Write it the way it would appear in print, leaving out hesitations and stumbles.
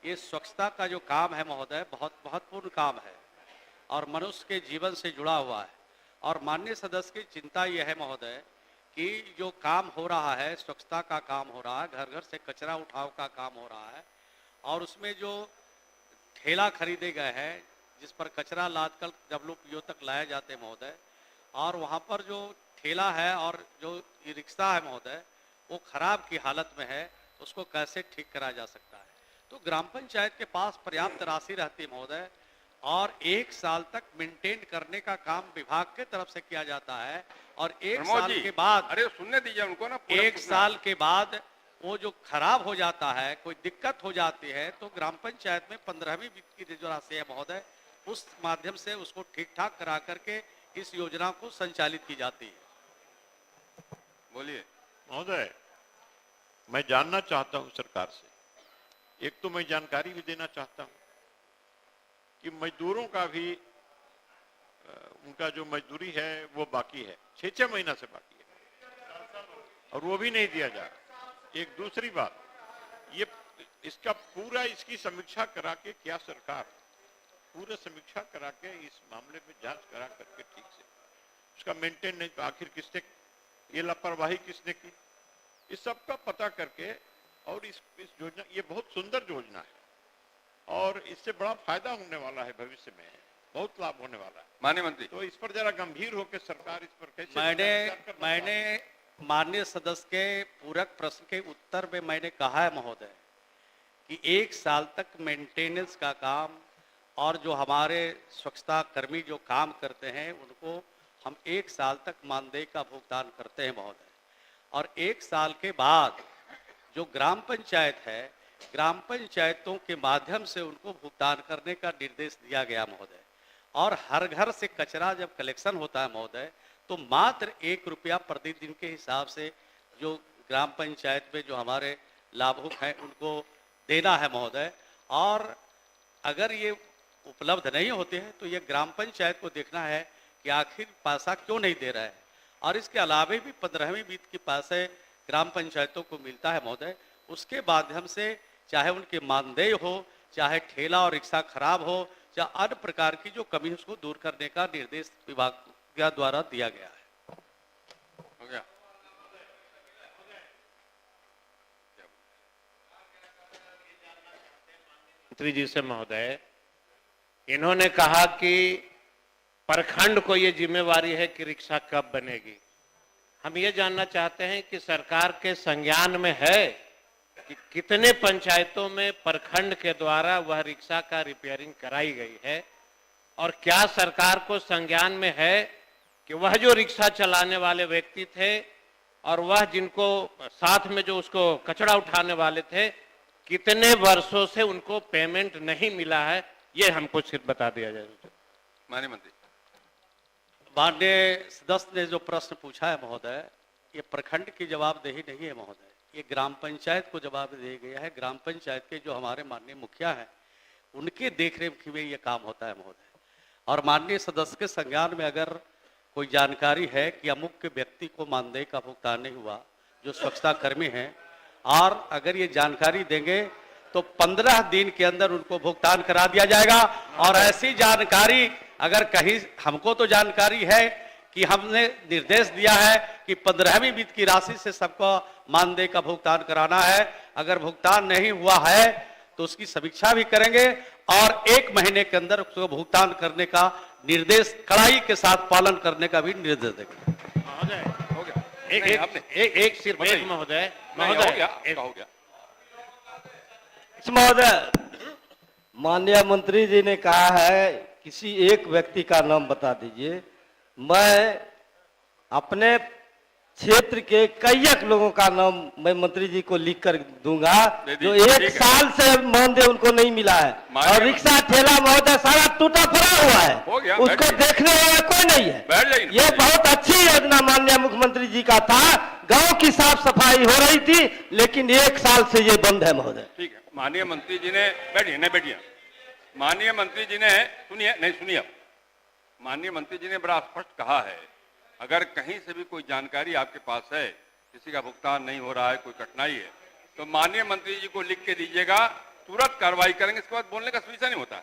ये स्वच्छता का जो काम है महोदय, बहुत महत्वपूर्ण काम है और मनुष्य के जीवन से जुड़ा हुआ है। और माननीय सदस्य की चिंता यह है महोदय कि जो काम हो रहा है, स्वच्छता का काम हो रहा है, घर घर से कचरा उठाव का काम हो रहा है और उसमें जो ठेला खरीदे गए हैं जिस पर कचरा लादकर डब्ल्यूपीओ तक लाए जाते हैं महोदय, और वहाँ पर जो ठेला है और जो रिक्शा है महोदय वो खराब की हालत में है, उसको कैसे ठीक करा जा सकता है। तो ग्राम पंचायत के पास पर्याप्त राशि रहती है महोदय और 1 साल तक मेंटेन करने का काम विभाग के तरफ से किया जाता है और 1 साल के बाद, अरे सुनने दीजिए उनको ना, 1 साल के बाद वो जो खराब हो जाता है, कोई दिक्कत हो जाती है, तो ग्राम पंचायत में 15वीं वित्त की जो राशि है महोदय उस माध्यम से उसको ठीक ठाक करा करके इस योजना को संचालित की जाती है। बोलिए महोदय, मैं जानना चाहता हूं सरकार से, एक तो मैं जानकारी भी देना चाहता हूं कि मजदूरों का भी उनका जो मजदूरी है वो बाकी है, 6-6 महीना से बाकी है और वो भी नहीं दिया जा रहा। एक दूसरी बात, ये इसका पूरा इसकी समीक्षा करा के क्या सरकार पूरा समीक्षा करा के इस मामले में जांच करा करके ठीक से उसका मेंटेन नहीं, तो आखिर किसने ये लापरवाही किसने की, इस सब का पता करके, और इस योजना, ये बहुत सुंदर योजना है और इससे बड़ा फायदा होने वाला है, भविष्य में बहुत लाभ होने वाला है। माननीय मंत्री, तो इस पर जरा गंभीर होकर सरकार इस पर कैसे मैंने माननीय सदस्य के पूरक प्रश्न के उत्तर में मैंने कहा है महोदय कि 1 साल तक मेंटेनेंस का काम और जो हमारे स्वच्छता कर्मी जो काम करते हैं उनको हम 1 साल तक मानदेय का भुगतान करते हैं महोदय, और 1 साल के बाद जो ग्राम पंचायत है, ग्राम पंचायतों के माध्यम से उनको भुगतान करने का निर्देश दिया गया महोदय। और हर घर से कचरा जब कलेक्शन होता है महोदय तो मात्र 1 रुपया प्रतिदिन के हिसाब से जो ग्राम पंचायत में जो हमारे लाभुक हैं उनको देना है महोदय। और अगर ये उपलब्ध नहीं होते हैं तो ये ग्राम पंचायत को देखना है कि आखिर पैसा क्यों नहीं दे रहा है। और इसके अलावा भी 15वीं वित्त के पैसे ग्राम पंचायतों को मिलता है महोदय, उसके माध्यम से चाहे उनके मानदेय हो, चाहे ठेला और रिक्शा खराब हो, चाहे अन्य प्रकार की जो कमी है उसको दूर करने का निर्देश विभाग के द्वारा दिया गया है। हो गया। मंत्री जी से महोदय, इन्होंने कहा कि प्रखंड को ये जिम्मेवारी है कि रिक्शा कब बनेगी। हम ये जानना चाहते हैं कि सरकार के संज्ञान में है कि कितने पंचायतों में प्रखंड के द्वारा वह रिक्शा का रिपेयरिंग कराई गई है, और क्या सरकार को संज्ञान में है कि वह जो रिक्शा चलाने वाले व्यक्ति थे और वह जिनको साथ में जो उसको कचरा उठाने वाले थे, कितने वर्षों से उनको पेमेंट नहीं मिला है, ये हमको सिर्फ बता दिया जाए। माननीय मंत्री, माननीय सदस्य ने जो प्रश्न पूछा है महोदय, ये प्रखंड की जवाबदेही नहीं है महोदय, ये ग्राम पंचायत को जवाब दिया गया है। ग्राम पंचायत के जो हमारे माननीय मुखिया हैं उनके देखरेख में ये काम होता है महोदय। और माननीय सदस्य के संज्ञान में अगर कोई जानकारी है कि अमुक के व्यक्ति को मानदेय का भुगतान नहीं हुआ, जो स्वच्छता कर्मी हैं, और अगर ये जानकारी देंगे तो 15 दिन के अंदर उनको भुगतान करा दिया जाएगा। और ऐसी जानकारी अगर कहीं, हमको तो जानकारी है कि हमने निर्देश दिया है कि 15वीं वित्त की राशि से सबको मानदेय का भुगतान कराना है। अगर भुगतान नहीं हुआ है तो उसकी समीक्षा भी करेंगे और 1 महीने के अंदर उसको भुगतान करने का निर्देश कड़ाई के साथ पालन करने का भी निर्देश देंगे। महोदय, हो गया। एक सिर्फ एक महोदय, हो गया। महोदय, माननीय मंत्री जी ने कहा है किसी एक व्यक्ति का नाम बता दीजिए। मैं अपने क्षेत्र के कई लोगों का नाम मैं मंत्री जी को लिख कर दूंगा जो 1 साल से मानदेय उनको नहीं मिला है, और रिक्शा ठेला महोदय सारा टूटा पड़ा हुआ है, उसको देखने वाला कोई नहीं है। ये बहुत अच्छी योजना माननीय मुख्यमंत्री जी का था, गांव की साफ सफाई हो रही थी, लेकिन 1 साल से ये बंद है महोदय। ठीक है, माननीय मंत्री जी ने बैठिए। माननीय मंत्री जी ने सुनिए, माननीय मंत्री जी ने बड़ा स्पष्ट कहा है, अगर कहीं से भी कोई जानकारी आपके पास है, किसी का भुगतान नहीं हो रहा है, कोई कठिनाई है, तो माननीय मंत्री जी को लिख के दीजिएगा, तुरंत कार्रवाई करेंगे, इसके बाद बोलने का सुविधा नहीं होता।